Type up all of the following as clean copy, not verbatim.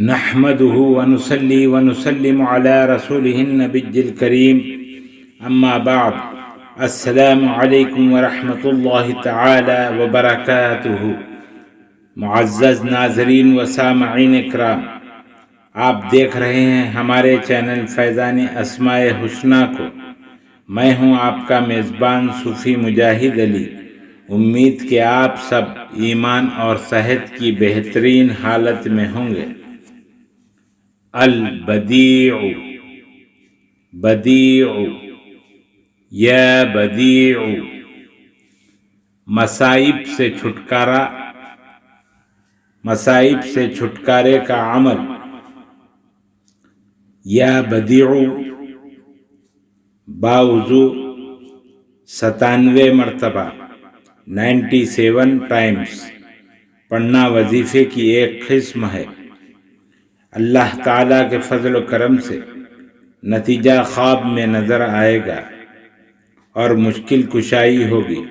نحمده ونصلي ونسلم على رسوله النبي الكريم اما بعد السلام علیکم ورحمۃ اللہ تعالی وبرکاتہ۔ معزز ناظرین و سامعین اکرام، آپ دیکھ رہے ہیں ہمارے چینل فیضان اسماء حسنی کو۔ میں ہوں آپ کا میزبان صوفی مجاہد علی۔ امید کہ آپ سب ایمان اور صحت کی بہترین حالت میں ہوں گے۔ البدیع، بدیع، یا بدیع، مصائب سے چھٹکارا، مصائب سے چھٹکارے کا عمل۔ یا بدیع باوضو 97 مرتبہ 97 ٹائمز پڑھنا وظیفے کی ایک قسم ہے۔ اللہ تعالیٰ کے فضل و کرم سے نتیجہ خواب میں نظر آئے گا اور مشکل کشائی ہوگی۔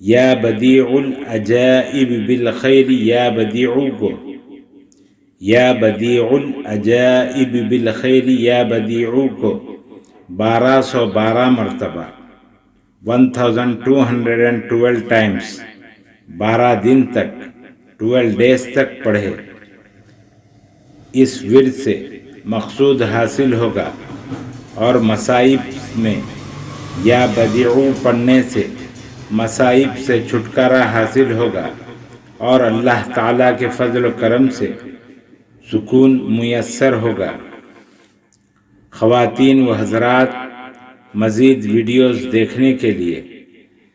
یا بدیع العجائب بالخیر، یا بدیع کو یا بدیع العجائب بالخیر، یا بدیع کو 1212 مرتبہ 1212 ٹائمز 12 دن تک 12 ڈیز تک پڑھے۔ اس ورد سے مقصود حاصل ہوگا اور مصائب میں یا بدیع پڑھنے سے مصائب سے چھٹکارا حاصل ہوگا اور اللہ تعالیٰ کے فضل و کرم سے سکون میسر ہوگا۔ خواتین و حضرات، مزید ویڈیوز دیکھنے کے لیے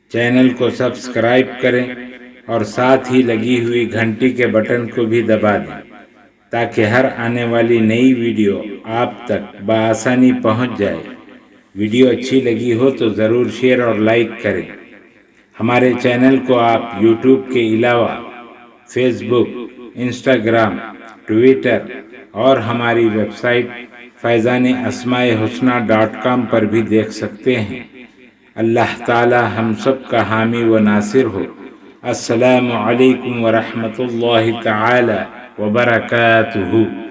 چینل کو سبسکرائب کریں اور ساتھ ہی لگی ہوئی گھنٹی کے بٹن کو بھی دبا دیں تاکہ ہر آنے والی نئی ویڈیو آپ تک بآسانی پہنچ جائے۔ ویڈیو اچھی لگی ہو تو ضرور شیئر اور لائک کریں۔ ہمارے چینل کو آپ یوٹیوب کے علاوہ فیس بک، انسٹاگرام، ٹویٹر اور ہماری ویب سائٹ فیضان اسماء حسنی.com پر بھی دیکھ سکتے ہیں۔ اللہ تعالی ہم سب کا حامی و ناصر ہو۔ السلام علیکم ورحمۃ اللہ تعالی وبرکاتہ۔